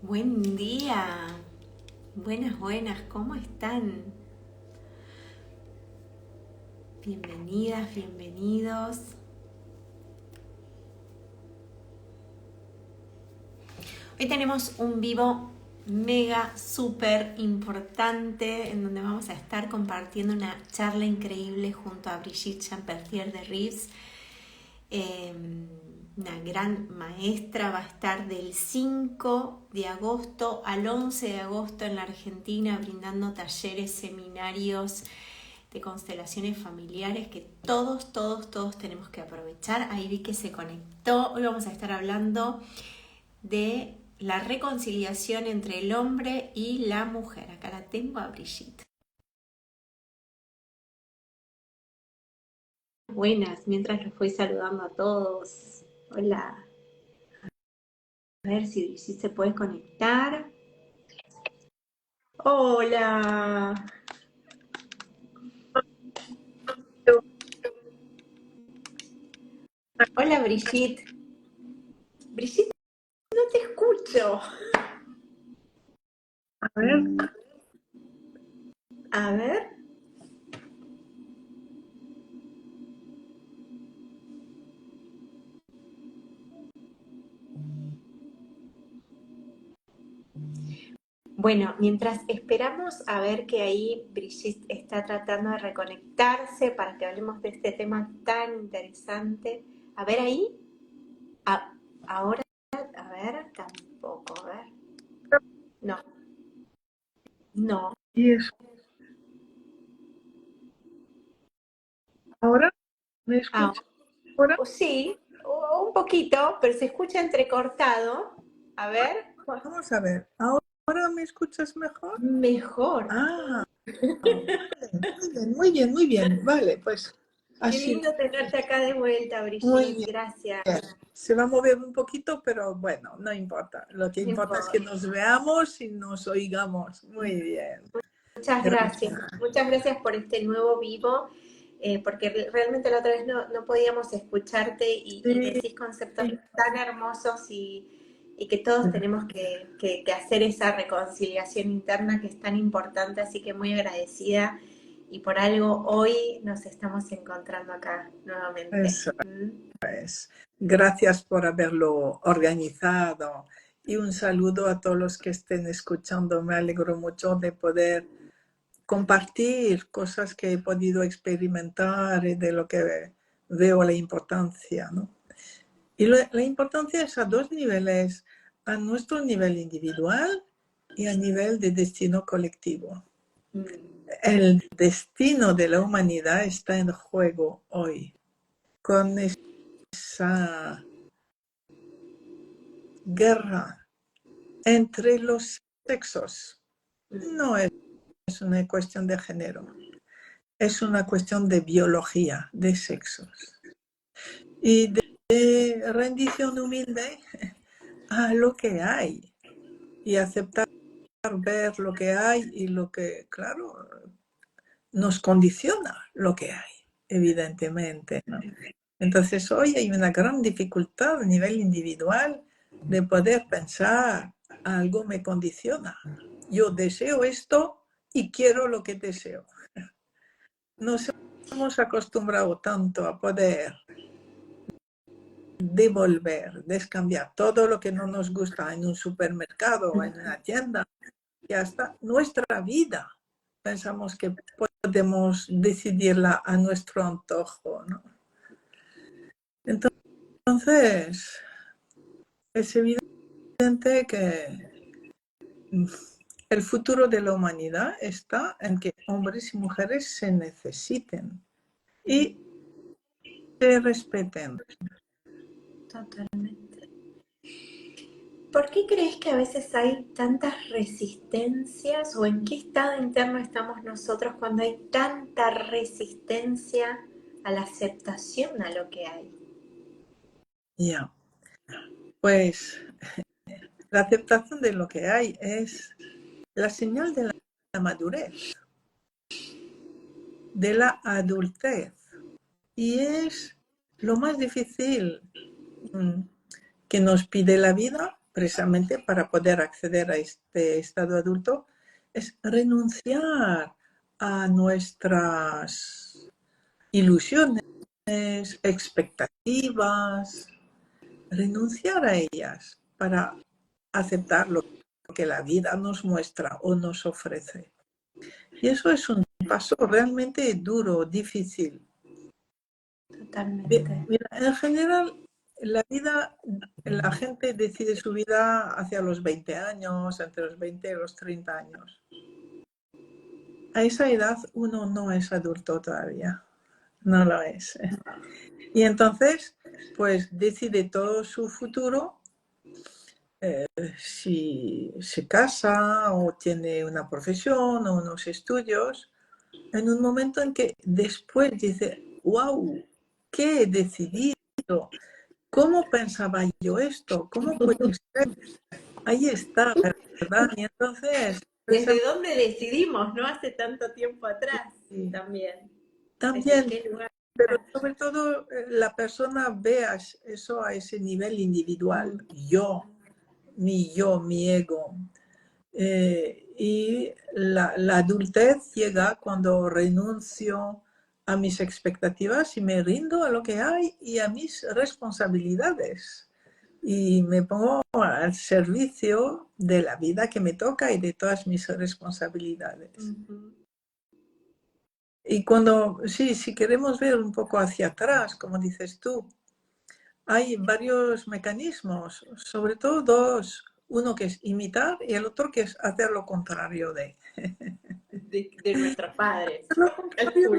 Buen día, buenas, buenas, ¿cómo están? Bienvenidas, bienvenidos. Hoy tenemos un vivo mega súper importante en donde vamos a estar compartiendo una charla increíble junto a Brigitte Champertier de Rives. Una gran maestra, va a estar del 5 de agosto al 11 de agosto en la Argentina brindando talleres, seminarios de constelaciones familiares que todos tenemos que aprovechar. Ahí vi que se conectó. Hoy vamos a estar hablando de la reconciliación entre el hombre y la mujer. Acá la tengo a Brigitte. Buenas, mientras los voy saludando a todos. Hola. A ver si se puede conectar. Hola. Hola, Brigitte. Brigitte, no te escucho. A ver, A ver. Bueno, mientras esperamos a ver que ahí Brigitte está tratando de reconectarse para que hablemos de este tema tan interesante. A ver ahí. A- Ahora, a ver, tampoco, a ver. No, no. y eso. ¿Ahora me Ah, escuchas? ¿Ahora? sí, un poquito, pero se escucha entrecortado. A ver, Vamos a ver. ¿Ahora me escuchas mejor? mejor. Ah, vale. Muy bien, muy bien, muy bien. Vale, pues Qué así. lindo tenerte acá de vuelta, Muy Brigitte. bien. Gracias. Se va a mover un poquito, pero bueno, no importa. Lo que No importa es importa. que nos veamos y nos oigamos. Muy bien. Muchas gracias. Gracias. Muchas gracias por este nuevo vivo, porque realmente la otra vez no podíamos escucharte y Sí, decís conceptos tan hermosos y que todos tenemos que hacer esa reconciliación interna que es tan importante, así que muy agradecida y por algo hoy nos estamos encontrando acá nuevamente. eso es. Gracias por haberlo organizado y un saludo a todos los que estén escuchando. Me alegro mucho de poder compartir cosas que he podido experimentar y de lo que veo la importancia, ¿no? Y la importancia es a dos niveles, a nuestro nivel individual y a nivel de destino colectivo. El destino de la humanidad está en juego hoy, con esa guerra entre los sexos. No es una cuestión de género, es una cuestión de biología, de sexos. Y de rendición humilde a lo que hay y aceptar ver lo que hay y lo que, claro, nos condiciona lo que hay, evidentemente, ¿no? Entonces hoy hay una gran dificultad a nivel individual de poder pensar, algo me condiciona. Yo deseo esto y quiero lo que deseo. Nos hemos acostumbrado tanto a poder devolver, descambiar todo lo que no nos gusta en un supermercado o en una tienda y hasta nuestra vida. Pensamos que podemos decidirla a nuestro antojo, ¿no? Entonces, es evidente que el futuro de la humanidad está en que hombres y mujeres se necesiten y se respeten. Totalmente. ¿Por qué crees que a veces hay tantas resistencias o en qué estado interno estamos nosotros cuando hay tanta resistencia a la aceptación a lo que hay? Ya, pues la aceptación de lo que hay es la señal de la madurez, de la adultez. Y es lo más difícil que nos pide la vida precisamente para poder acceder a este estado adulto, es renunciar a nuestras ilusiones, expectativas, renunciar a ellas para aceptar lo que la vida nos muestra o nos ofrece. Y eso es un paso realmente duro, difícil. Totalmente. Mira, en general, la vida, la gente decide su vida hacia los 20 años, entre los 20 y los 30 años. A esa edad uno no es adulto todavía, no lo es. Y entonces, pues decide todo su futuro, si se casa o tiene una profesión o unos estudios, en un momento en que después dice, wow, ¿qué he decidido? ¿Cómo pensaba yo esto? ¿Cómo puede ser? Ahí está, ¿verdad? Y entonces, ¿Desde dónde decidimos, no? Hace tanto tiempo atrás también. ¿Desde también, qué lugar? pero sobre todo la persona vea eso a ese nivel individual. Yo, mi ego. Y la adultez llega cuando renuncio a mis expectativas y me rindo a lo que hay y a mis responsabilidades. Y me pongo al servicio de la vida que me toca y de todas mis responsabilidades. Y cuando, sí, si queremos ver un poco hacia atrás, como dices tú, hay varios mecanismos, sobre todo dos. Uno que es imitar y el otro que es hacer lo contrario de. De nuestros padres. Lo contrario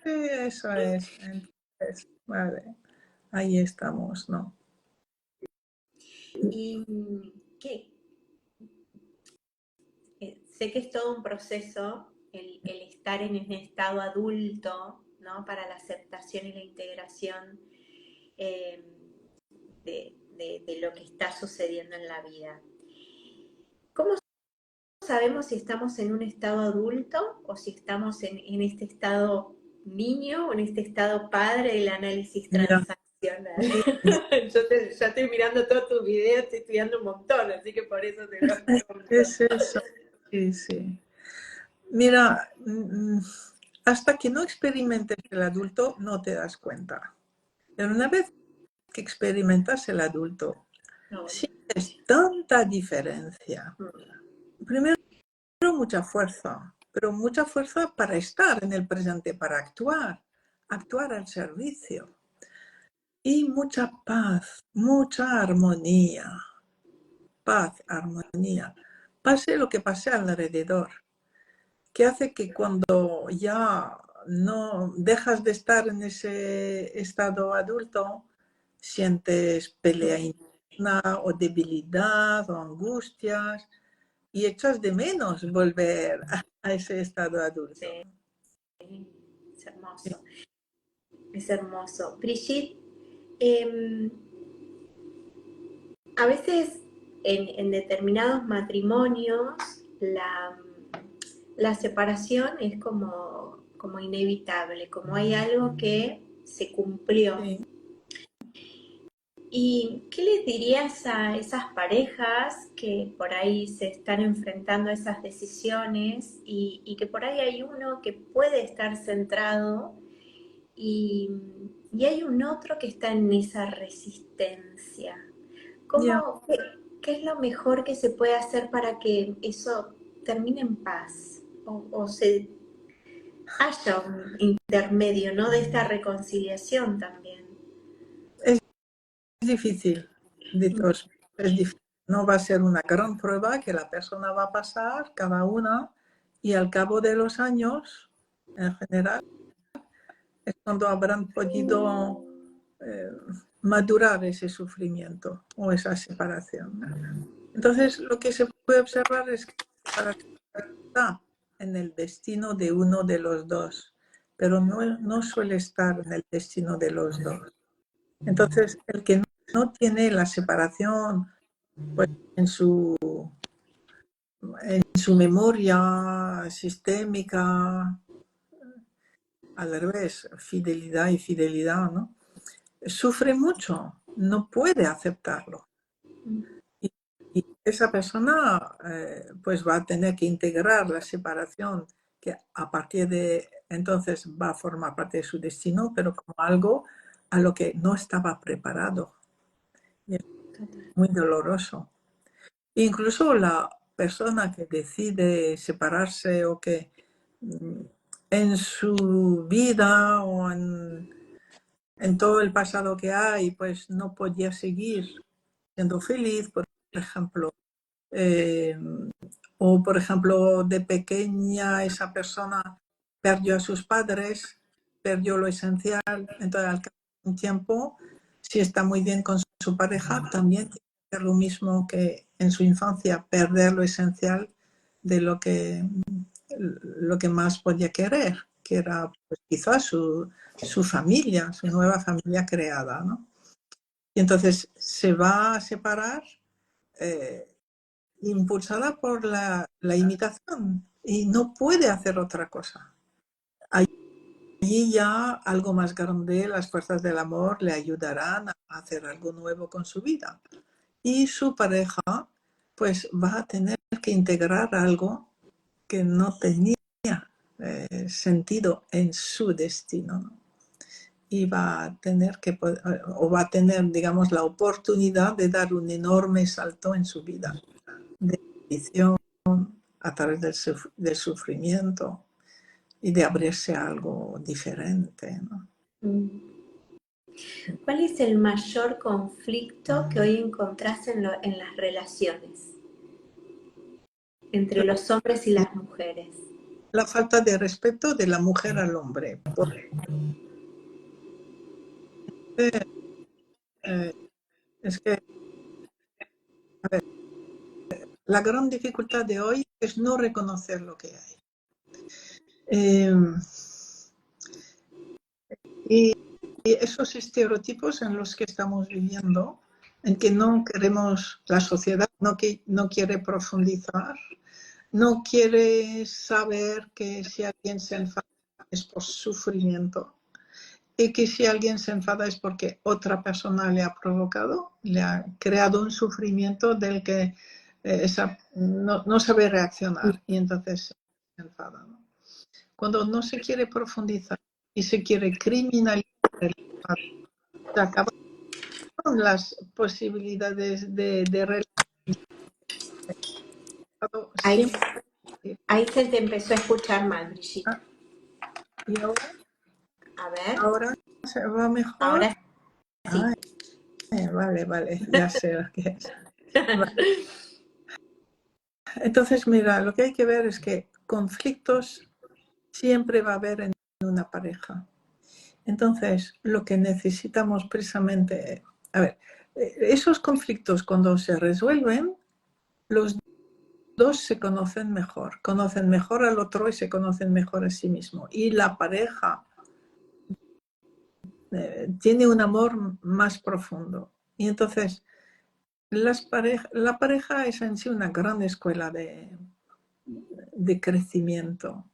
de eso es. Entonces, vale, ahí estamos, ¿no? Y ¿qué? Sé que es todo un proceso el estar en un estado adulto, ¿no? Para la aceptación y la integración eh, de lo que está sucediendo en la vida. ¿Cómo sabemos si estamos en un estado adulto o si estamos en este estado niño o en este estado padre del análisis transaccional? Ya estoy mirando todos tus videos, estoy estudiando un montón, así que por eso te lo pregunto. Es eso, sí, sí. Mira, hasta que no experimentes el adulto no te das cuenta. Pero una vez que experimentas el adulto, sientes tanta diferencia. Primero, mucha fuerza, pero mucha fuerza para estar en el presente, para actuar al servicio. Y mucha paz, mucha armonía. Paz, armonía. Pase lo que pase alrededor, que hace que cuando ya no dejas de estar en ese estado adulto, sientes pelea interna o debilidad o angustias y echas de menos volver a ese estado adulto. Sí, es hermoso. Es hermoso. Brigitte, a veces en determinados matrimonios la separación es como inevitable, como hay algo que se cumplió. Sí. ¿Y qué les dirías a esas parejas que por ahí se están enfrentando a esas decisiones y que por ahí hay uno que puede estar centrado y hay un otro que está en esa resistencia? Ya. ¿Qué es lo mejor que se puede hacer para que eso termine en paz? O se haya un intermedio, ¿no? De esta reconciliación también. Es difícil, de todos, es difícil. No va a ser una gran prueba que la persona va a pasar, cada una, y al cabo de los años, en general, es cuando habrán podido madurar ese sufrimiento o esa separación. Entonces, lo que se puede observar es que la separación está en el destino de uno de los dos, pero no suele estar en el destino de los dos. Entonces, el que no tiene la separación pues, en su memoria sistémica, al revés, fidelidad y fidelidad, ¿no? Sufre mucho, no puede aceptarlo. Y esa persona pues va a tener que integrar la separación, que a partir de entonces va a formar parte de su destino, pero como algo a lo que no estaba preparado. Y es muy doloroso. Incluso la persona que decide separarse o que en su vida o en todo el pasado que hay, pues no podía seguir siendo feliz, por ejemplo. Eh, o, por ejemplo, de pequeña esa persona perdió a sus padres, perdió lo esencial, entonces al cabo de un tiempo, si está muy bien con su pareja, también tiene que hacer lo mismo que en su infancia, perder lo esencial de lo que más podía querer, que era pues, quizás su familia, su nueva familia creada, ¿no? Y entonces se va a separar eh, impulsada por la imitación y no puede hacer otra cosa. Allí ya algo más grande, las fuerzas del amor le ayudarán a hacer algo nuevo con su vida. Y su pareja pues va a tener que integrar algo que no tenía sentido en su destino, ¿no? Y va a tener que, o va a tener, digamos, la oportunidad de dar un enorme salto en su vida, de bendición a través del sufrimiento y de abrirse a algo diferente, ¿no? ¿Cuál es el mayor conflicto que hoy encontrás en las relaciones entre los hombres y las mujeres? La falta de respeto de la mujer al hombre. Es que, a ver, la gran dificultad de hoy es no reconocer lo que hay. Y esos estereotipos en los que estamos viviendo, en que no queremos, la sociedad no quiere profundizar, no quiere saber que si alguien se enfada es por sufrimiento y que si alguien se enfada es porque otra persona le ha provocado, le ha creado un sufrimiento del que no sabe reaccionar y entonces se enfada, ¿no? Cuando no se quiere profundizar y se quiere criminalizar el enfado, se acaban las posibilidades de relación. Ahí, Siempre. ahí se te empezó a escuchar mal, Brigitte. ¿Y ahora? A ver, ¿Ahora se va mejor? ahora sí. Vale, ya sé lo que es. Vale. Entonces, mira, lo que hay que ver es que conflictos siempre va a haber en una pareja. Entonces, lo que necesitamos precisamente, a ver, esos conflictos cuando se resuelven, los dos se conocen mejor al otro y se conocen mejor a sí mismo. Y la pareja tiene un amor más profundo. Y entonces, la pareja es en sí una gran escuela de crecimiento.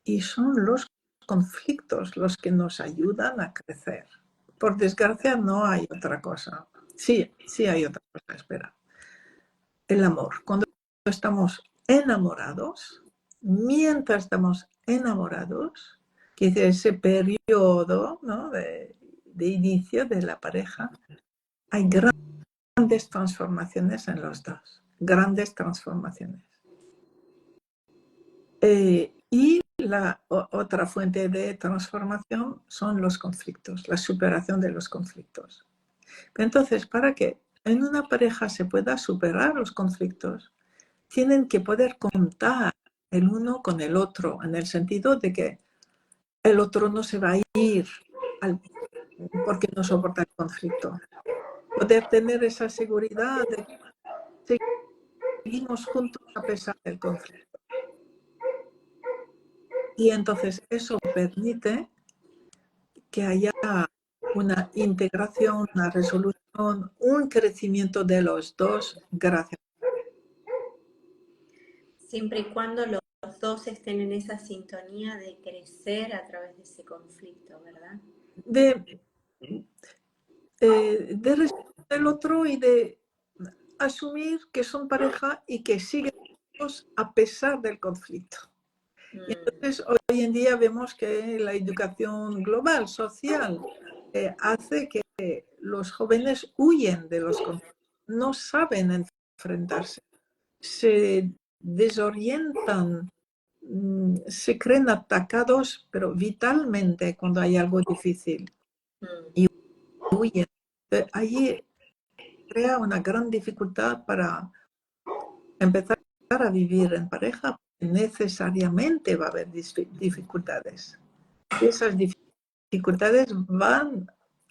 Y son los conflictos los que nos ayudan a crecer. Por desgracia no hay otra cosa. Sí hay otra cosa, espera. El amor. Cuando estamos enamorados, mientras estamos enamorados, que es ese periodo, ¿no?, de inicio de la pareja, hay grandes transformaciones en los dos. Grandes transformaciones. Y la otra fuente de transformación son los conflictos, la superación de los conflictos. Entonces, para que en una pareja se pueda superar los conflictos, tienen que poder contar el uno con el otro, en el sentido de que el otro no se va a ir porque no soporta el conflicto. Poder tener esa seguridad de que seguimos juntos a pesar del conflicto. Y entonces eso permite que haya una integración, una resolución, un crecimiento de los dos gracias. Siempre y cuando los dos estén en esa sintonía de crecer a través de ese conflicto, ¿verdad? De respetar el otro y de asumir que son pareja y que siguen juntos a pesar del conflicto. Y entonces hoy en día vemos que la educación global, social, hace que los jóvenes huyen de los conflictos, no saben enfrentarse, se desorientan, se creen atacados, pero vitalmente cuando hay algo difícil y huyen. Allí crea una gran dificultad para empezar a vivir en pareja. Necesariamente va a haber dificultades. Y esas dificultades van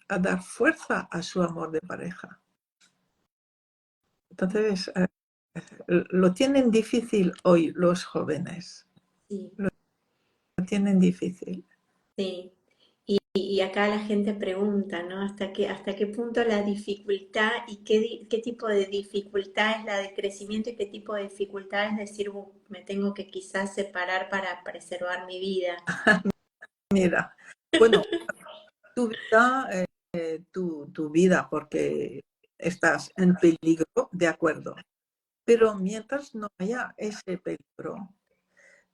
a dar fuerza a su amor de pareja. Entonces, lo tienen difícil hoy los jóvenes. Sí. Lo tienen difícil. Sí. Y acá la gente pregunta, ¿no? ¿Hasta qué punto la dificultad y qué tipo de dificultad es la de crecimiento y qué tipo de dificultad es decir, me tengo que quizás separar para preservar mi vida"? Mira, bueno, tu vida, tu vida, porque estás en peligro, de acuerdo. Pero mientras no haya ese peligro,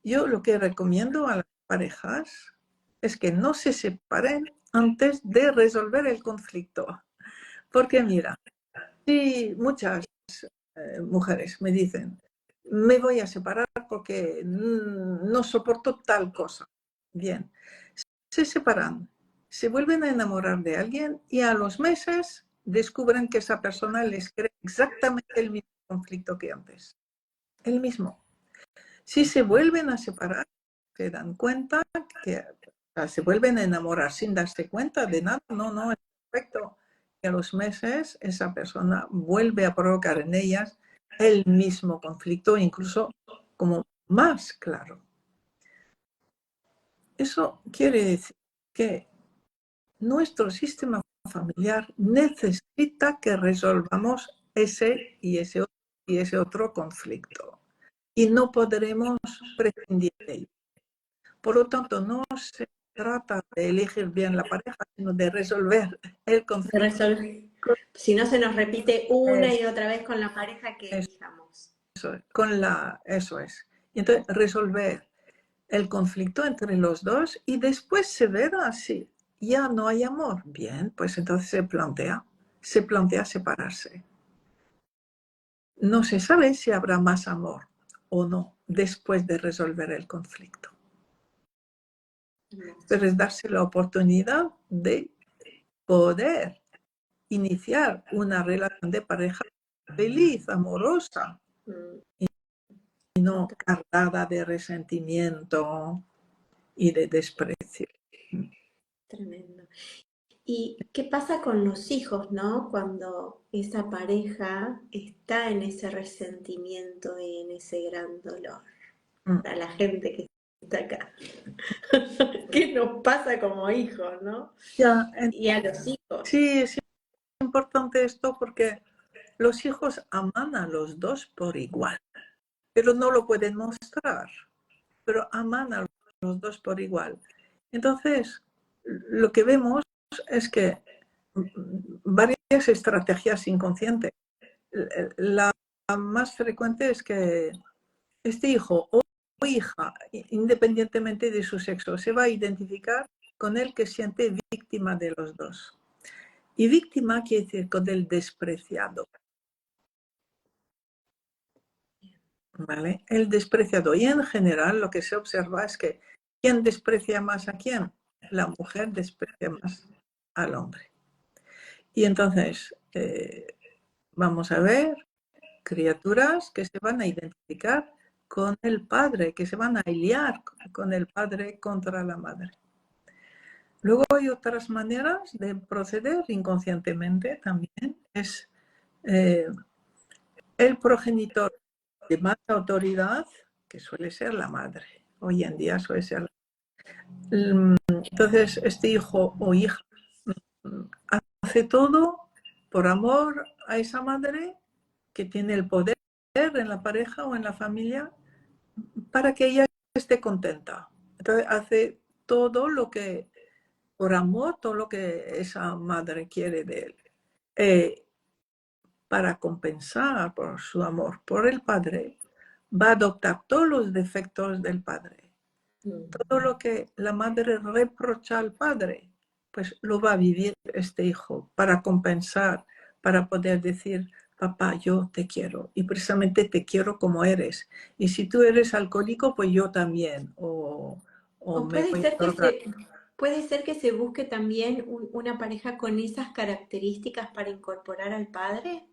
yo lo que recomiendo a las parejas es que no se separen antes de resolver el conflicto. Porque mira, si muchas mujeres me dicen, me voy a separar porque no soporto tal cosa. Bien, se separan, se vuelven a enamorar de alguien y a los meses descubren que esa persona les crea exactamente el mismo conflicto que antes. El mismo. Si se vuelven a separar, se dan cuenta que se vuelven a enamorar sin darse cuenta de nada. No, es perfecto. Y a los meses esa persona vuelve a provocar en ellas el mismo conflicto, incluso como más claro. Eso quiere decir que nuestro sistema familiar necesita que resolvamos ese y ese otro conflicto. Y no podremos prescindir de ello. Por lo tanto, no se trata de elegir bien la pareja, sino de resolver el conflicto. Si no se nos repite una y otra vez con la pareja que elijamos. Eso es. Y entonces, resolver el conflicto entre los dos y después se verá si ya no hay amor. Bien, pues entonces se plantea separarse. No se sabe si habrá más amor o no después de resolver el conflicto. Pero es darse la oportunidad de poder iniciar una relación de pareja feliz, amorosa, y no cargada de resentimiento y de desprecio. Tremendo. ¿Y qué pasa con los hijos, no? Cuando esa pareja está en ese resentimiento y en ese gran dolor. Para la gente que está acá. ¿Qué nos pasa como hijos, no? Ya, Y a los hijos. sí, es importante esto porque los hijos aman a los dos por igual, pero no lo pueden mostrar, pero aman a los dos por igual. Entonces, lo que vemos es que varias estrategias inconscientes. La más frecuente es que este hijo o hija, independientemente de su sexo, se va a identificar con el que siente víctima de los dos. Y víctima quiere decir con el despreciado. ¿Vale? El despreciado. Y en general lo que se observa es que ¿quién desprecia más a quién? La mujer desprecia más al hombre. Y entonces vamos a ver criaturas que se van a identificar con el padre, que se van a aliar con el padre contra la madre. Luego hay otras maneras de proceder inconscientemente también. Es el progenitor de más autoridad, que suele ser la madre. Hoy en día suele ser la madre. Entonces, este hijo o hija hace todo por amor a esa madre que tiene el poder en la pareja o en la familia para que ella esté contenta. Entonces, hace todo lo que, por amor, todo lo que esa madre quiere de él. para compensar por su amor por el padre, va a adoptar todos los defectos del padre. Todo lo que la madre reprocha al padre, pues lo va a vivir este hijo para compensar, para poder decir, papá, yo te quiero y precisamente te quiero como eres. Y si tú eres alcohólico, pues yo también. O me puede voy ser a drogar. puede ser que se busque también una pareja con esas características para incorporar al padre.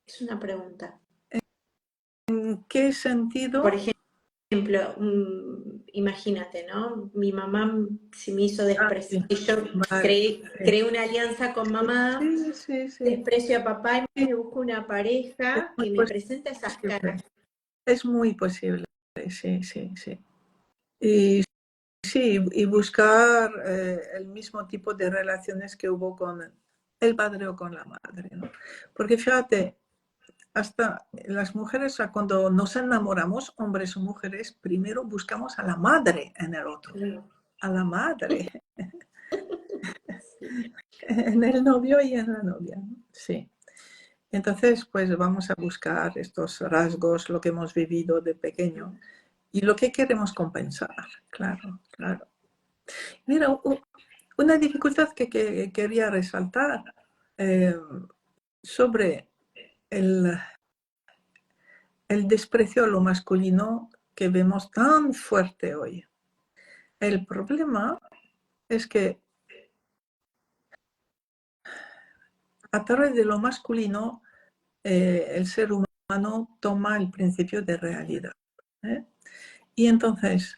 Es una pregunta. ¿En qué Por sentido? ejemplo, imagínate, ¿no? Mi mamá se me hizo Ah, desprecio. sí, Y yo vale. creé una alianza con mamá, Sí, sí, sí. desprecio a papá y Sí, me busco una es pareja muy que me presenta esas posible. características. Es muy posible, sí, sí, sí. Y sí, y buscar el mismo tipo de relaciones que hubo con el padre o con la madre, ¿no? Porque fíjate, hasta las mujeres, o sea, cuando nos enamoramos, hombres o mujeres, primero buscamos a la madre en el otro, a la madre, en el novio y en la novia, ¿no? Sí. Entonces, pues vamos a buscar estos rasgos, lo que hemos vivido de pequeño y lo que queremos compensar, claro, claro. Mira, una dificultad que quería resaltar sobre el, el desprecio a lo masculino que vemos tan fuerte hoy. El problema es que a través de lo masculino el ser humano toma el principio de realidad. ¿Eh? Y entonces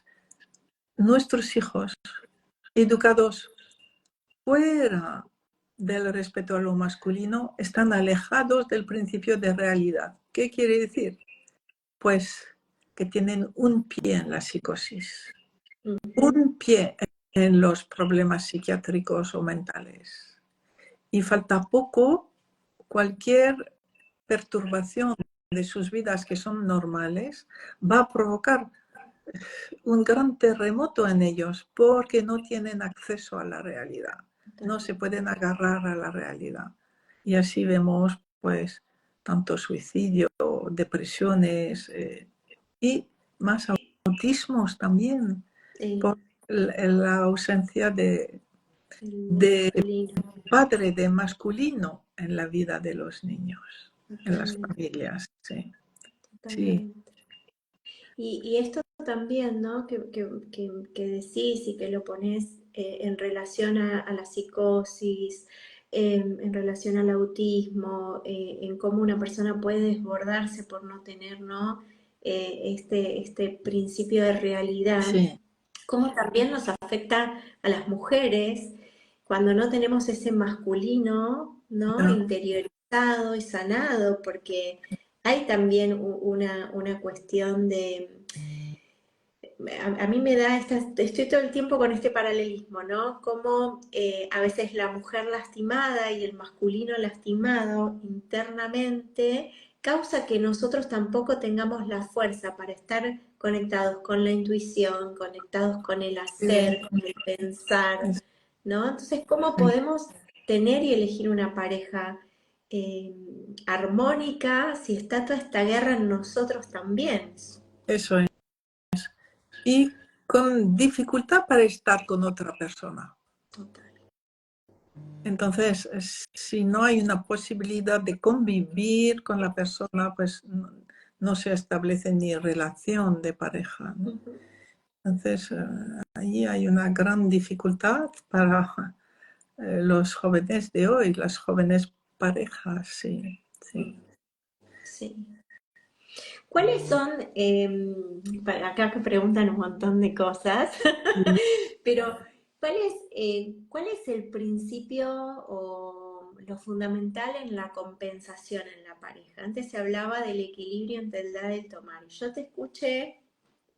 nuestros hijos educados fuera del respeto a lo masculino están alejados del principio de realidad. ¿Qué quiere decir? Pues que tienen un pie en la psicosis, un pie en los problemas psiquiátricos o mentales. Y falta poco, cualquier perturbación de sus vidas que son normales va a provocar un gran terremoto en ellos porque no tienen acceso a la realidad, no se pueden agarrar a la realidad. Y así vemos pues tanto suicidio, depresiones y más autismos también por la ausencia de Masculino. padre, de masculino en la vida de los niños, en las Totalmente, familias. Sí, sí, totalmente. Y esto también, ¿no? Que decís y que lo pones en relación a la psicosis, en relación al autismo, en cómo una persona puede desbordarse por no tener, ¿no? Este principio de realidad, sí, cómo también nos afecta a las mujeres cuando no tenemos ese masculino, ¿no? no, Interiorizado y sanado, porque hay también una cuestión de, a mí me da, estoy todo el tiempo con este paralelismo, ¿no? Como a veces la mujer lastimada y el masculino lastimado internamente causa que nosotros tampoco tengamos la fuerza para estar conectados con la intuición, conectados con el sí, hacer, con el pensar, es- ¿no? Entonces, ¿cómo sí, podemos tener y elegir una pareja eh, armónica si está toda esta guerra en nosotros también? eso es. Y con dificultad para estar con otra persona. Total. Entonces, si no hay una posibilidad de convivir con la persona, pues no se establece ni relación de pareja, ¿no? Ujú. Entonces, ahí hay una gran dificultad para los jóvenes de hoy, las jóvenes parejas, sí, sí. Sí. ¿Cuáles son, acá que preguntan un montón de cosas, pero cuál es el principio o lo fundamental en la compensación en la pareja? Antes se hablaba del equilibrio entre el dar y el tomar. Yo te escuché,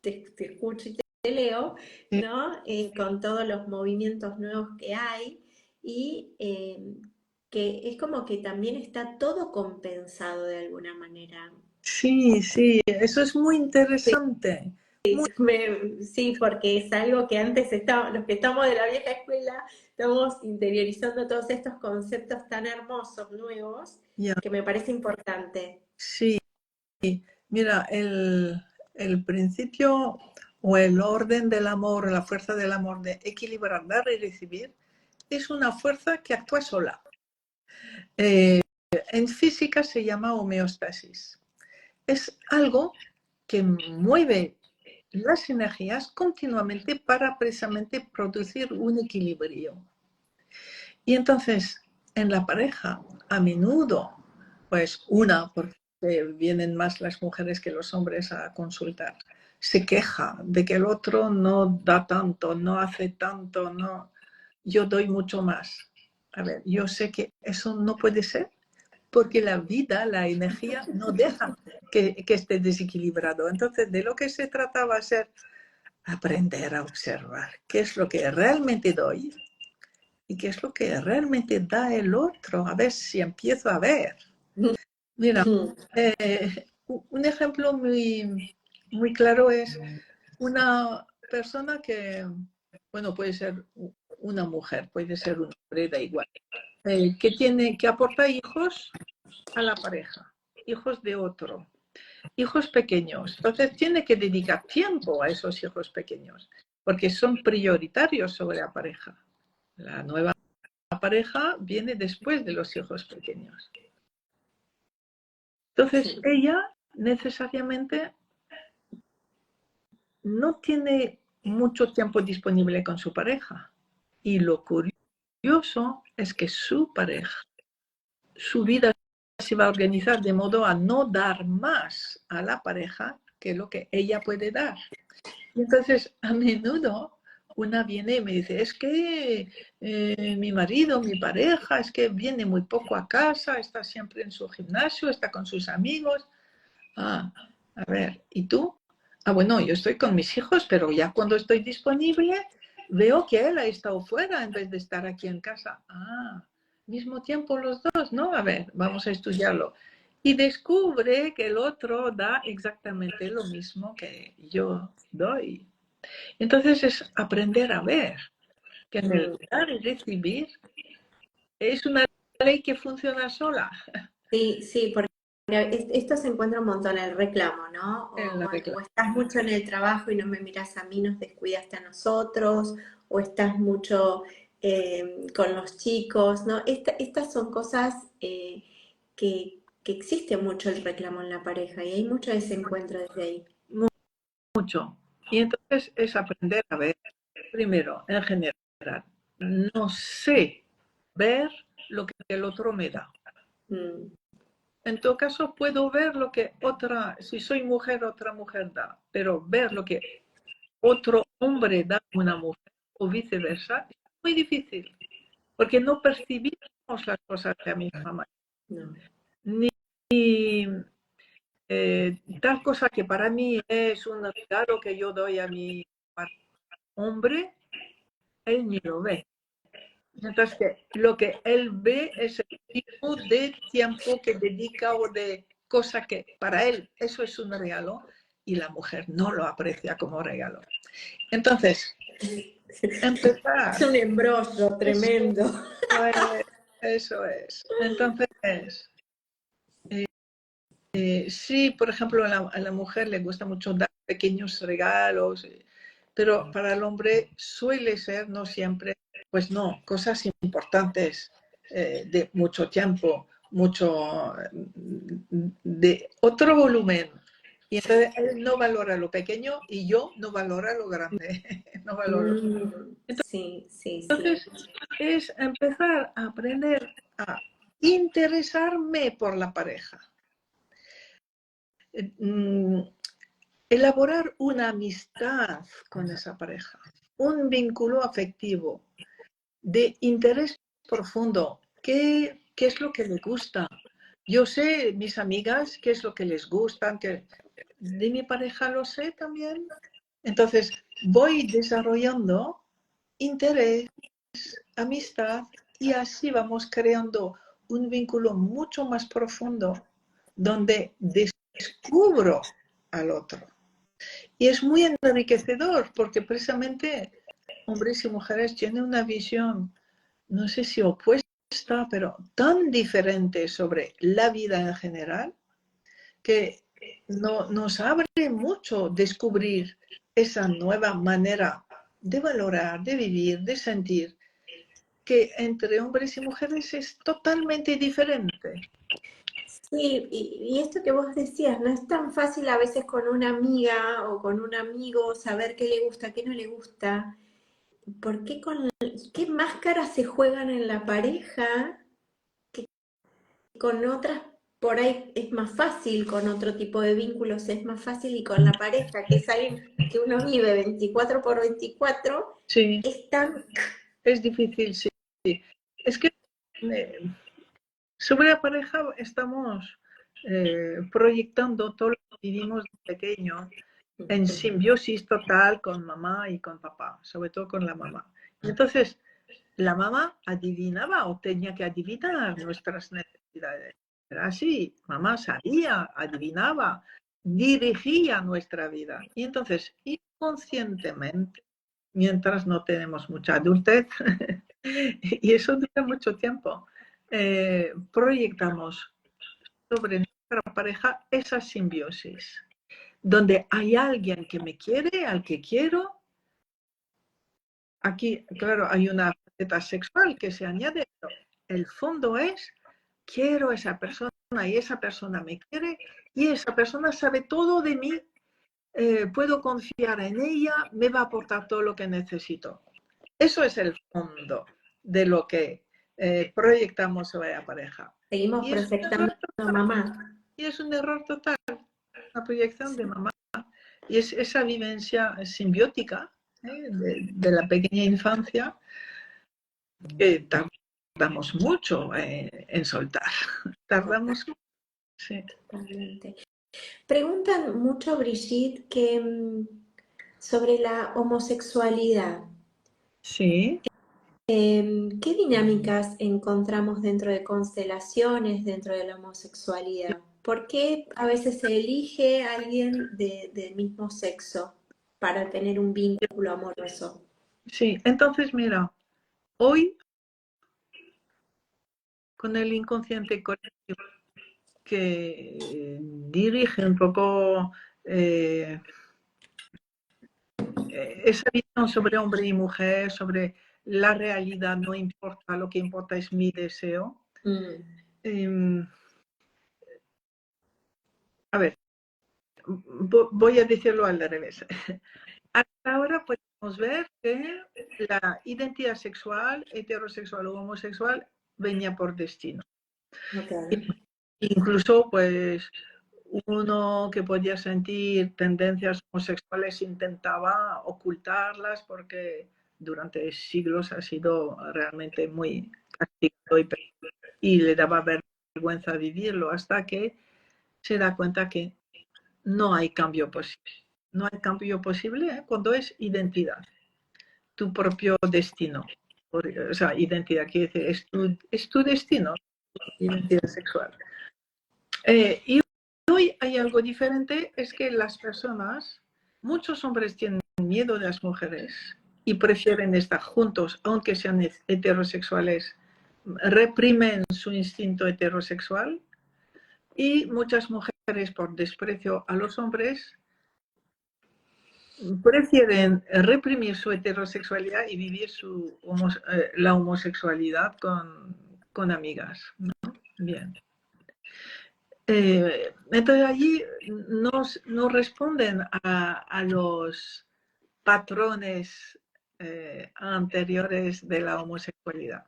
te escucho y te leo, Sí, ¿no? Con todos los movimientos nuevos que hay y que es como que también está todo compensado de alguna manera. sí, sí, eso es muy interesante. Muy, Sí, porque es algo que antes los que estamos de la vieja escuela estamos interiorizando todos estos conceptos tan hermosos, nuevos, Ya, que me parece importante. sí, mira, el principio o el orden del amor, la fuerza del amor de equilibrar, dar y recibir, es una fuerza que actúa sola. En física se llama homeostasis. Es algo que mueve las energías continuamente para precisamente producir un equilibrio. Y entonces, en la pareja, a menudo, pues porque vienen más las mujeres que los hombres a consultar, se queja de que el otro no da tanto, no hace tanto, no, yo doy mucho más. A ver, yo sé que eso no puede ser, porque la vida, la energía, no deja que esté desequilibrado. Entonces, de lo que se trataba es aprender a observar qué es lo que realmente doy y qué es lo que realmente da el otro, a ver si empiezo a ver. Mira, un ejemplo muy claro es una persona que, bueno, puede ser una mujer, puede ser un hombre, da igual, que aporta hijos a la pareja, hijos de otro, hijos pequeños. Entonces tiene que dedicar tiempo a esos hijos pequeños, porque son prioritarios sobre la pareja. La nueva pareja viene después de los hijos pequeños. Entonces ella necesariamente no tiene mucho tiempo disponible con su pareja. Y lo curioso es que su pareja, su vida se va a organizar de modo a no dar más a la pareja que lo que ella puede dar. Y entonces, a menudo, una viene y me dice, es que mi marido, mi pareja, es que viene muy poco a casa, está siempre en su gimnasio, está con sus amigos. Ah, a ver, ¿y tú? Ah, bueno, yo estoy con mis hijos, pero ya cuando estoy disponible, veo que él ha estado fuera en vez de estar aquí en casa. Ah, mismo tiempo los dos, ¿no? A ver, vamos a estudiarlo. Y descubre que el otro da exactamente lo mismo que yo doy. Entonces es aprender a ver que en el dar y recibir es una ley que funciona sola. Sí, sí, porque esto se encuentra un montón en el reclamo, ¿no? En la O regla. estás mucho en el trabajo y no me miras a mí, nos descuidaste a nosotros, o estás mucho con los chicos, ¿no? Estas son cosas que existe mucho el reclamo en la pareja y hay mucho desencuentro desde ahí. Mucho. Y entonces es aprender a ver, primero, en general, no sé ver lo que el otro me da. Mm, En todo caso, puedo ver lo que si soy mujer, otra mujer da, pero ver lo que otro hombre da a una mujer o viceversa es muy difícil, porque no percibimos las cosas de la misma manera. no. Ni tal cosa que para mí es un regalo que yo doy a mi hombre, él ni lo ve. Mientras que lo que él ve es el tipo de tiempo que dedica o de cosa que para él eso es un regalo y la mujer no lo aprecia como regalo. Entonces, empezar. Es un embrollo Eso tremendo. es. Eso es. Entonces, sí, por ejemplo, a la mujer le gusta mucho dar pequeños regalos, pero para el hombre suele ser, no siempre, pues no, cosas importantes de mucho tiempo, mucho de otro volumen. Y entonces él no valora lo pequeño y yo no valora lo grande. No valoro. Sí, sí, sí. Entonces es empezar a aprender a interesarme por la pareja. Elaborar una amistad con esa pareja, un vínculo afectivo de interés profundo. ¿Qué es lo que le gusta? Yo sé, mis amigas, qué es lo que les gusta, que de mi pareja lo sé también. Entonces, voy desarrollando interés, amistad y así vamos creando un vínculo mucho más profundo donde descubro al otro. Y es muy enriquecedor porque precisamente hombres y mujeres tienen una visión no sé si opuesta, pero tan diferente sobre la vida en general, que nos abre mucho descubrir esa nueva manera de valorar, de vivir, de sentir, que entre hombres y mujeres es totalmente diferente. Sí, y esto que vos decías, no es tan fácil a veces con una amiga o con un amigo saber qué le gusta, qué no le gusta. ¿Por qué qué máscaras se juegan en la pareja que con otras por ahí es más fácil, con otro tipo de vínculos es más fácil y con la pareja, que es alguien que uno vive 24/24, Sí, es tan... es difícil, sí. Es que sobre la pareja estamos proyectando todo lo que vivimos de pequeño en simbiosis total con mamá y con papá, sobre todo con la mamá. Entonces, la mamá adivinaba o tenía que adivinar nuestras necesidades. Era así, mamá sabía, adivinaba, dirigía nuestra vida. Y entonces, inconscientemente, mientras no tenemos mucha adultez, y eso dura mucho tiempo, proyectamos sobre nuestra pareja esa simbiosis, donde hay alguien que me quiere, al que quiero. Aquí, claro, hay una faceta sexual que se añade, pero el fondo es, quiero a esa persona y esa persona me quiere y esa persona sabe todo de mí, puedo confiar en ella, me va a aportar todo lo que necesito. Eso es el fondo de lo que proyectamos sobre la pareja. Seguimos Y es un proyectando error a total, mamá. y es un error total, la proyección de mamá. Y es esa vivencia simbiótica de la pequeña infancia que tardamos mucho en soltar. Tardamos mucho, sí. Totalmente. Preguntan mucho, Brigitte, que sobre la homosexualidad. Sí. ¿Qué dinámicas encontramos dentro de constelaciones, dentro de la homosexualidad? ¿Por qué a veces se elige a alguien del mismo sexo para tener un vínculo amoroso? Sí, entonces mira, hoy con el inconsciente colectivo que dirige un poco esa visión sobre hombre y mujer, sobre la realidad no importa, lo que importa es mi deseo. Mm, A ver, voy a decirlo al revés. Hasta ahora podemos ver que la identidad sexual, heterosexual o homosexual, venía por destino. ok. Incluso, pues, uno que podía sentir tendencias homosexuales intentaba ocultarlas porque durante siglos ha sido realmente muy castigado y le daba vergüenza vivirlo hasta que se da cuenta que no hay cambio posible. No hay cambio posible cuando es identidad, tu propio destino. O sea, identidad quiere decir, es tu destino, identidad sexual. Y hoy hay algo diferente, es que las personas, muchos hombres tienen miedo de las mujeres y prefieren estar juntos, aunque sean heterosexuales, reprimen su instinto heterosexual y muchas mujeres, por desprecio a los hombres, prefieren reprimir su heterosexualidad y vivir la homosexualidad con amigas, ¿no? Bien. Entonces allí no responden a los patrones anteriores de la homosexualidad.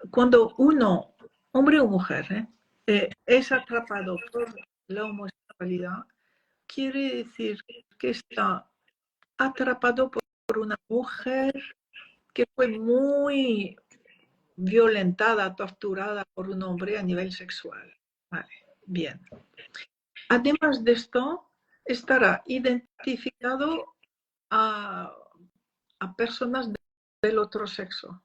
Cuando uno, hombre o mujer, es atrapado por la homosexualidad, quiere decir que está atrapado por una mujer que fue muy violentada, torturada por un hombre a nivel sexual. Vale, bien. Además de esto, estará identificado a personas del otro sexo.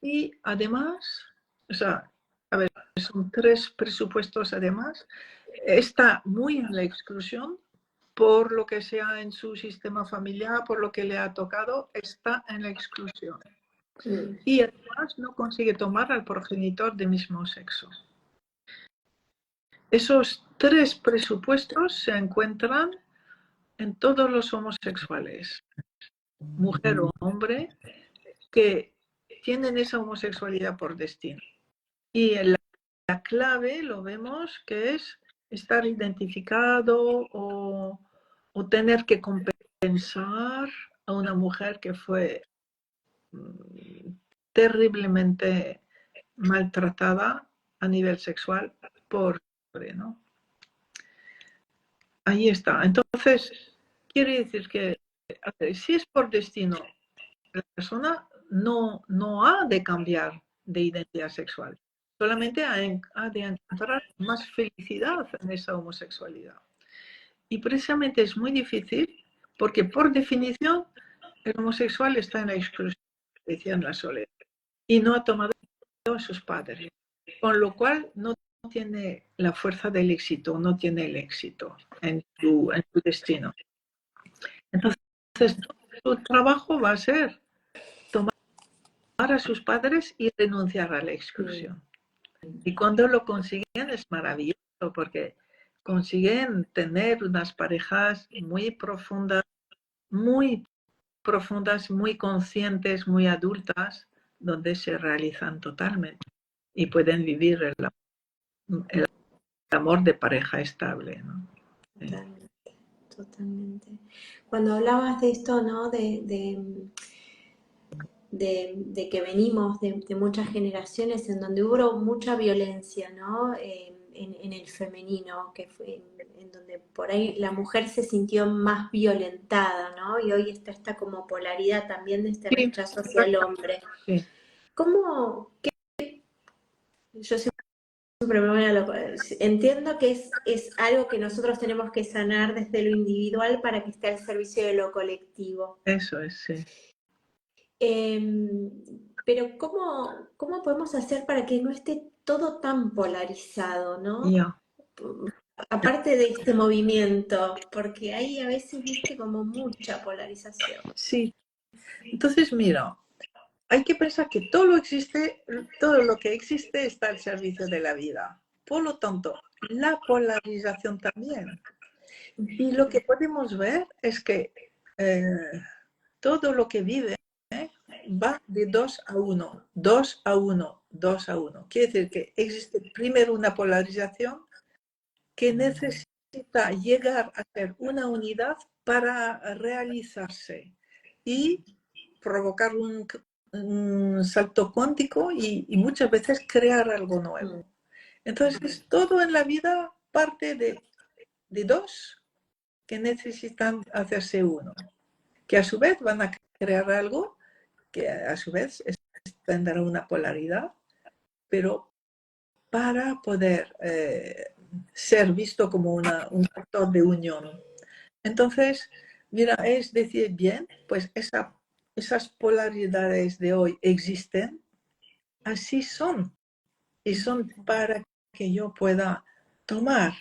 Y además, o sea, a ver, son tres presupuestos además, está muy en la exclusión por lo que sea en su sistema familiar, por lo que le ha tocado, está en la exclusión. y además no consigue tomar al progenitor del mismo sexo. Esos tres presupuestos se encuentran en todos los homosexuales, mujer o hombre, que tienen esa homosexualidad por destino. Y la clave lo vemos que es estar identificado o tener que compensar a una mujer que fue terriblemente maltratada a nivel sexual por hombre, ¿no? Ahí está. Entonces, quiere decir que si es por destino, la persona no ha de cambiar de identidad sexual. Solamente ha de encontrar más felicidad en esa homosexualidad. Y precisamente es muy difícil porque, por definición, el homosexual está en la exclusión, decía, en la soledad, y no ha tomado a sus padres, con lo cual no tiene la fuerza del éxito, no tiene el éxito en su destino. Entonces, su trabajo va a ser tomar a sus padres y renunciar a la exclusión. Y cuando lo consiguen es maravilloso porque consiguen tener unas parejas muy profundas, muy conscientes, muy adultas, donde se realizan totalmente y pueden vivir el amor de pareja estable, ¿no? Totalmente, totalmente. Cuando hablabas de esto, ¿no? De que venimos de muchas generaciones en donde hubo mucha violencia, ¿no? En el femenino, que fue en donde por ahí la mujer se sintió más violentada, ¿no? Y hoy está esta como polaridad también de este rechazo hacia el hombre. Sí. ¿Cómo? Yo siempre me voy a entiendo que es algo que nosotros tenemos que sanar desde lo individual para que esté al servicio de lo colectivo. Eso es, sí. Pero ¿cómo podemos hacer para que no esté todo tan polarizado, ¿no? Yeah. Aparte de este movimiento, porque hay a veces, viste, como mucha polarización. Sí. Entonces, mira, hay que pensar que todo lo que existe está al servicio de la vida. Por lo tanto, la polarización también. Y lo que podemos ver es que todo lo que vive va de 2 a 1, 2 a 1, 2 a 1. Quiere decir que existe primero una polarización que necesita llegar a ser una unidad para realizarse y provocar un salto cuántico y muchas veces crear algo nuevo. Entonces, todo en la vida parte de dos que necesitan hacerse uno, que a su vez van a crear algo que a su vez tendrá una polaridad, pero para poder ser visto como un factor de unión. Entonces, mira, es decir, bien, pues esas polaridades de hoy existen, así son, y son para que yo pueda tomar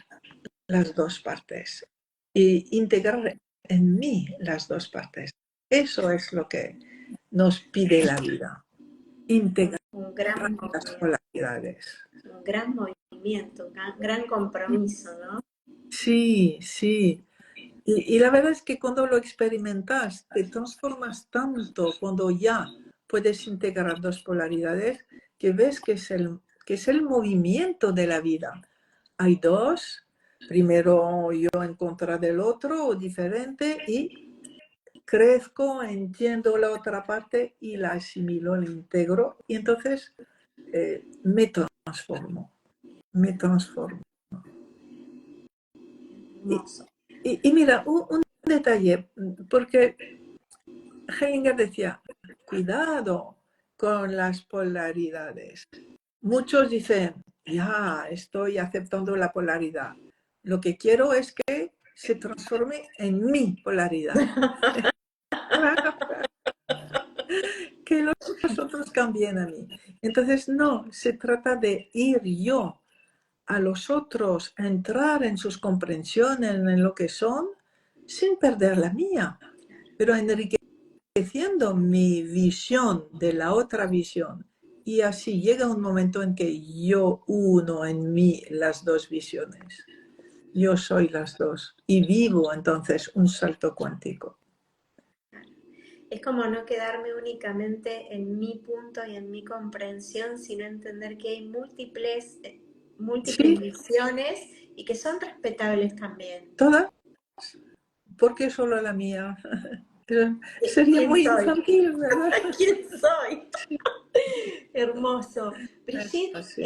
las dos partes e integrar en mí las dos partes. Eso es lo que nos pide la vida, integrar las polaridades. Un gran movimiento, un gran compromiso, ¿no? Sí, sí. Y la verdad es que cuando lo experimentas, te transformas tanto cuando ya puedes integrar dos polaridades que ves que es el movimiento de la vida. Hay dos, primero yo en contra del otro o diferente y crezco, entiendo la otra parte y la asimilo, la integro y entonces me transformo. Y mira, un detalle, porque Hellinger decía, cuidado con las polaridades. Muchos dicen, ya, estoy aceptando la polaridad. Lo que quiero es que se transforme en mi polaridad. Que los otros cambien a mí. Entonces, no, se trata de ir yo a los otros, a entrar en sus comprensiones, en lo que son, sin perder la mía, pero enriqueciendo enriqueciendo mi visión de la otra visión. Y así llega un momento en que yo uno en mí las dos visiones. Yo soy las dos y vivo entonces un salto cuántico. Es como no quedarme únicamente en mi punto y en mi comprensión, sino entender que hay múltiples Sí, visiones y que son respetables también. todas, porque solo la mía. Sería ¿Quién muy soy? infantil, ¿verdad? ¿Quién soy? Hermoso. Es Brigitte, así.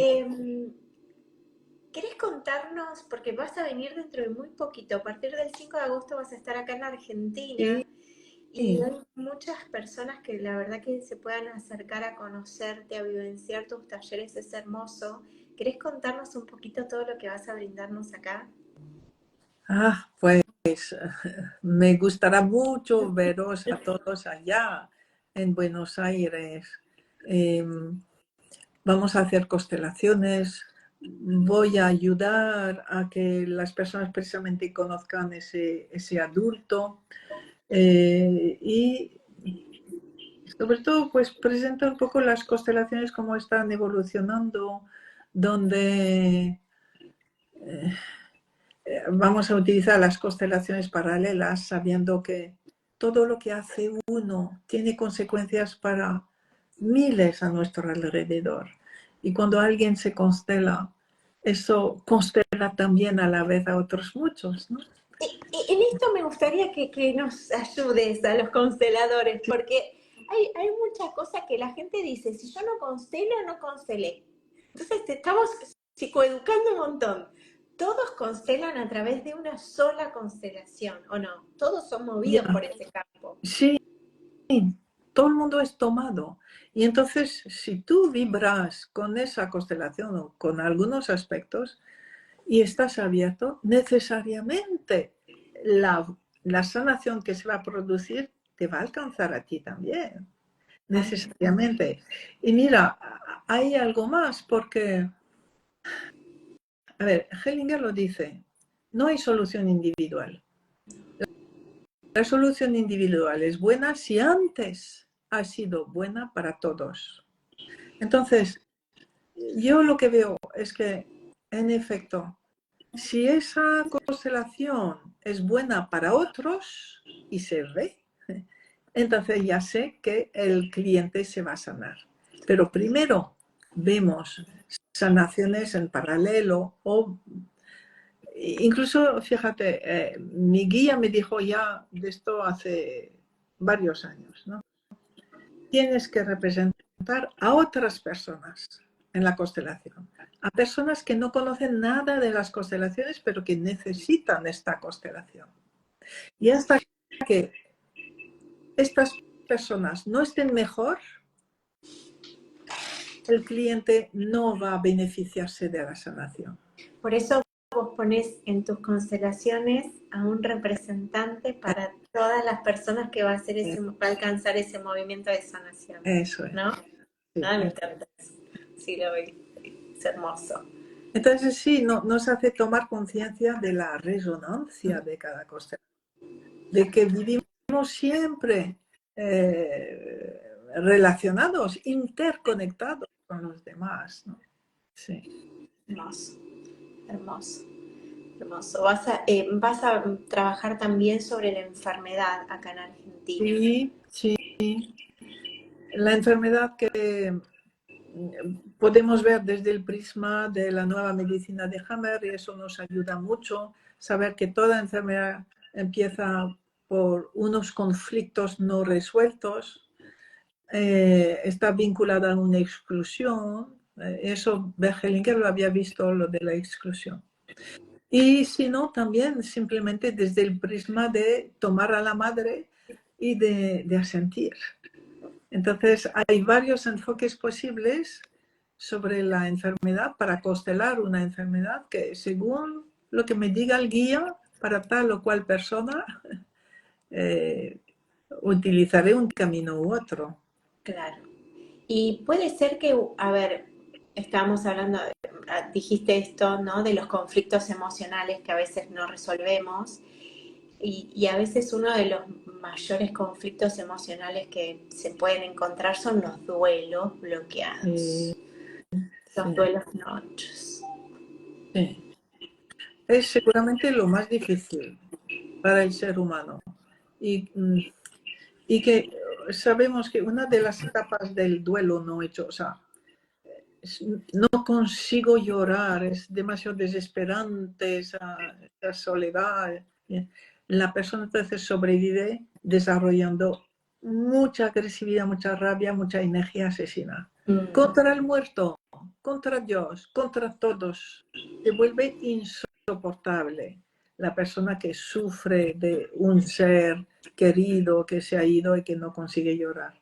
¿querés contarnos? Porque vas a venir dentro de muy poquito. A partir del 5 de agosto vas a estar acá en Argentina. Sí, Y hay muchas personas que la verdad que se puedan acercar a conocerte, a vivenciar tus talleres, es hermoso. ¿Querés contarnos un poquito todo lo que vas a brindarnos acá? pues me gustará mucho veros a todos allá en Buenos Aires. Vamos a hacer constelaciones. Voy a ayudar a que las personas precisamente conozcan ese adulto. Y sobre todo, pues presenta un poco las constelaciones, cómo están evolucionando, donde vamos a utilizar las constelaciones paralelas, sabiendo que todo lo que hace uno tiene consecuencias para miles a nuestro alrededor. Y cuando alguien se constela, eso constela también a la vez a otros muchos, ¿no? Y en esto me gustaría que nos ayudes a los consteladores, porque hay muchas cosas que la gente dice, si yo no constelo, no constelé. Entonces estamos psicoeducando un montón. Todos constelan a través de una sola constelación, ¿o no? Todos son movidos Ya, por ese campo. sí, todo el mundo es tomado. Y entonces, si tú vibras con esa constelación o con algunos aspectos y estás abierto, necesariamente la sanación que se va a producir te va a alcanzar a ti también. Necesariamente. Y mira, hay algo más porque, a ver, Hellinger lo dice, no hay solución individual. La solución individual es buena si antes ha sido buena para todos. Entonces, yo lo que veo es que, en efecto, si esa constelación es buena para otros y se ve, entonces ya sé que el cliente se va a sanar. Pero primero vemos sanaciones en paralelo o incluso, fíjate, mi guía me dijo ya de esto hace varios años, ¿no? Tienes que representar a otras personas en la constelación, a personas que no conocen nada de las constelaciones, pero que necesitan esta constelación. Y hasta que estas personas no estén mejor, el cliente no va a beneficiarse de la sanación. Por eso vos ponés en tus constelaciones a un representante para todas las personas que va a alcanzar ese movimiento de sanación, Eso es. ¿no? Sí, Ah, me encanta eso. Sí, lo vi. Es hermoso. entonces sí, nos hace tomar conciencia de la resonancia de cada constelación, de que vivimos siempre relacionados, interconectados con los demás, ¿no? Sí. Hermoso, hermoso, hermoso. Vas a trabajar también sobre la enfermedad acá en Argentina. Sí, sí. La enfermedad que podemos ver desde el prisma de la nueva medicina de Hammer y eso nos ayuda mucho, saber que toda enfermedad empieza por unos conflictos no resueltos, está vinculada a una exclusión, eso Bergelinger lo había visto, lo de la exclusión. Y si no, también simplemente desde el prisma de tomar a la madre y de asentir. Entonces, hay varios enfoques posibles sobre la enfermedad para constelar una enfermedad que según lo que me diga el guía para tal o cual persona, utilizaré un camino u otro. Claro. Y puede ser que, a ver, estábamos hablando, dijiste esto, ¿no? De los conflictos emocionales que a veces no resolvemos. Y a veces uno de los mayores conflictos emocionales que se pueden encontrar son los duelos bloqueados, los Sí, duelos no hechos. sí. Es seguramente lo más difícil para el ser humano. Y, y que sabemos que una de las etapas del duelo no hecho, o sea, no consigo llorar, es demasiado desesperante esa soledad. La persona entonces sobrevive desarrollando mucha agresividad, mucha rabia, mucha energía asesina. Contra el muerto, contra Dios, contra todos. Se vuelve insoportable la persona que sufre de un ser querido que se ha ido y que no consigue llorar.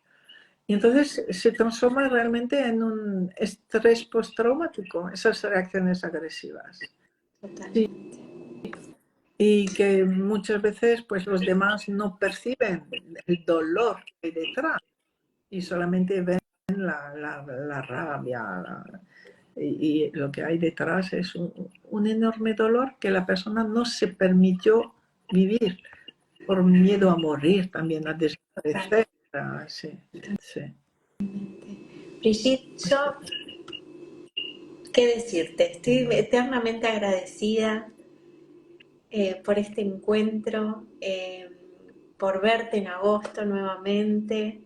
Y entonces se transforma realmente en un estrés postraumático, esas reacciones agresivas. Sí, Totalmente. y que muchas veces pues los demás no perciben el dolor que hay detrás y solamente ven la rabia. Y lo que hay detrás es un enorme dolor que la persona no se permitió vivir por miedo a morir, también a desaparecer. Sí, sí. Brigitte, yo, ¿qué decirte? Estoy eternamente agradecida por este encuentro, por verte en agosto nuevamente.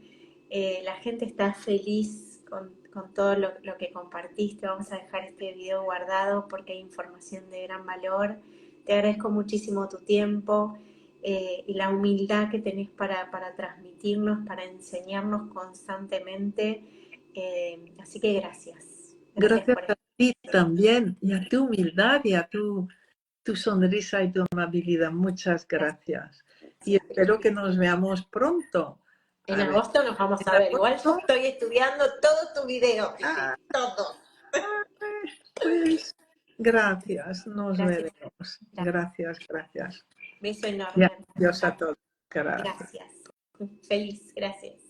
La gente está feliz con todo lo que compartiste. Vamos a dejar este video guardado porque hay información de gran valor. Te agradezco muchísimo tu tiempo y la humildad que tenés para transmitirnos, para enseñarnos constantemente. Así que gracias. Gracias Gracias por a estar. ti también y a tu humildad y a tu sonrisa y tu amabilidad. Muchas gracias. Y Gracias. espero que nos veamos pronto. En A ver, agosto nos vamos en a ver. Igual yo agosto. estoy estudiando todos tus videos, Ah, Brigitte, todos. pues gracias, nos Gracias. veremos. Gracias, gracias. Beso Y enorme. adiós a todos. Gracias. Gracias. Feliz, gracias.